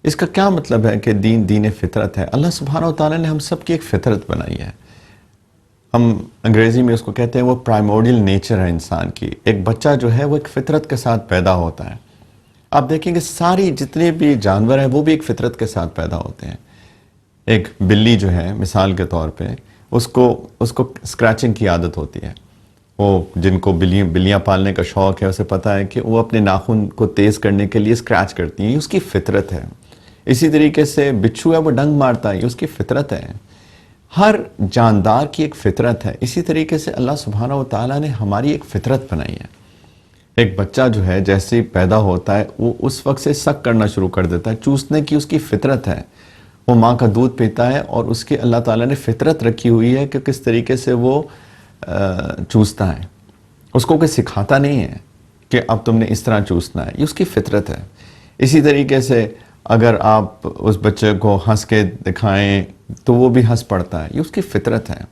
اس کا کیا مطلب ہے کہ دین فطرت ہے؟ اللہ سبحانہ و تعالیٰ نے ہم سب کی ایک فطرت بنائی ہے. ہم انگریزی میں اس کو کہتے ہیں وہ پرائمورڈیل نیچر ہے انسان کی. ایک بچہ جو ہے وہ ایک فطرت کے ساتھ پیدا ہوتا ہے. آپ دیکھیں کہ ساری جتنے بھی جانور ہیں وہ بھی ایک فطرت کے ساتھ پیدا ہوتے ہیں. ایک بلی جو ہے مثال کے طور پہ اس کو اسکریچنگ کی عادت ہوتی ہے. وہ جن کو بلیاں پالنے کا شوق ہے اسے پتہ ہے کہ وہ اپنے ناخن کو تیز کرنے کے لیے اسکریچ کرتی ہیں. یہ اس کی فطرت ہے. اسی طریقے سے بچھو ہے وہ ڈنگ مارتا ہے. یہ اس کی فطرت ہے. ہر جاندار کی ایک فطرت ہے. اسی طریقے سے اللہ سبحانہ و تعالیٰ نے ہماری ایک فطرت بنائی ہے. ایک بچہ جو ہے جیسے ہی پیدا ہوتا ہے وہ اس وقت سے سک کرنا شروع کر دیتا ہے. چوسنے کی اس کی فطرت ہے. وہ ماں کا دودھ پیتا ہے اور اس کی اللہ تعالیٰ نے فطرت رکھی ہوئی ہے کہ کس طریقے سے وہ چوستا ہے. اس کو کوئی سکھاتا نہیں ہے کہ اب تم نے اس طرح چوسنا ہے. یہ اس کی فطرت ہے. اسی طریقے سے اگر آپ اس بچے کو ہنس کے دکھائیں تو وہ بھی ہنس پڑتا ہے. یہ اس کی فطرت ہے.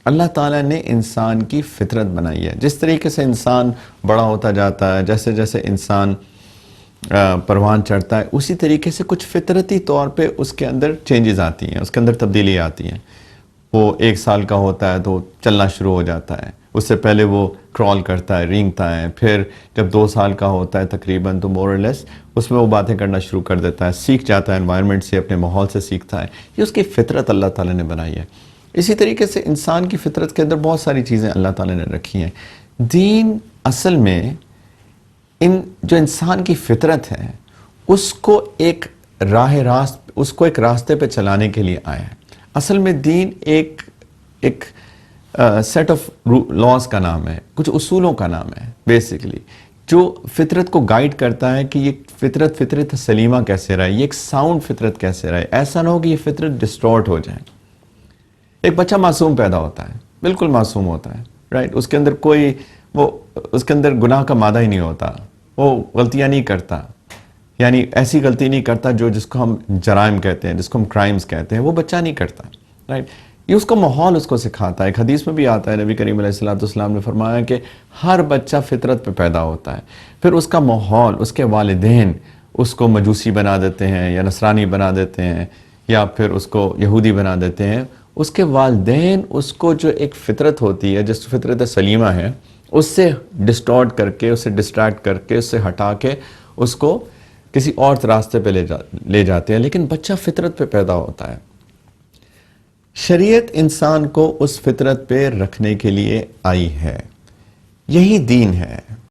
اللہ تعالیٰ نے انسان کی فطرت بنائی ہے. جس طریقے سے انسان بڑا ہوتا جاتا ہے، جیسے جیسے انسان پروان چڑھتا ہے، اسی طریقے سے کچھ فطرتی طور پہ اس کے اندر چینجز آتی ہیں، اس کے اندر تبدیلی آتی ہیں. وہ 1 سال کا ہوتا ہے تو چلنا شروع ہو جاتا ہے. اس سے پہلے وہ کرال کرتا ہے، رینگتا ہے. پھر جب 2 سال کا ہوتا ہے تقریباً تو مور اور لیس اس میں وہ باتیں کرنا شروع کر دیتا ہے، سیکھ جاتا ہے، انوائرمنٹ سے، اپنے ماحول سے سیکھتا ہے. یہ اس کی فطرت اللہ تعالیٰ نے بنائی ہے. اسی طریقے سے انسان کی فطرت کے اندر بہت ساری چیزیں اللہ تعالیٰ نے رکھی ہیں. دین اصل میں جو انسان کی فطرت ہے اس کو ایک ایک راستے پہ چلانے کے لیے آیا ہے. اصل میں دین ایک سیٹ آف لاز کا نام ہے، کچھ اصولوں کا نام ہے بیسیکلی، جو فطرت کو گائیڈ کرتا ہے کہ یہ فطرت سلیمہ کیسے رہے، یہ ایک ساؤنڈ فطرت کیسے رہے. ایسا نہ ہو کہ یہ فطرت ڈسٹورٹ ہو جائے. ایک بچہ معصوم پیدا ہوتا ہے، بالکل معصوم ہوتا ہے، رائٹ. اس کے اندر گناہ کا مادہ ہی نہیں ہوتا. وہ غلطیاں نہیں کرتا، یعنی ایسی غلطی نہیں کرتا جس کو ہم جرائم کہتے ہیں، جس کو ہم کرائمز کہتے ہیں. وہ بچہ نہیں کرتا، رائٹ. یہ اس کا ماحول اس کو سکھاتا ہے. ایک حدیث میں بھی آتا ہے، نبی کریم علیہ السلام نے فرمایا کہ ہر بچہ فطرت پہ پیدا ہوتا ہے. پھر اس کا ماحول، اس کے والدین اس کو مجوسی بنا دیتے ہیں یا نصرانی بنا دیتے ہیں یا پھر اس کو یہودی بنا دیتے ہیں. اس کے والدین اس کو جو ایک فطرت ہوتی ہے، جس فطرت سلیمہ ہے، اس سے ڈسٹورٹ کر کے، اس سے ڈسٹریکٹ کر کے، اس سے ہٹا کے اس کو کسی اور راستے پہ لے جاتے ہیں. لیکن بچہ فطرت پہ پیدا ہوتا ہے. شریعت انسان کو اس فطرت پہ رکھنے کے لیے آئی ہے. یہی دین ہے.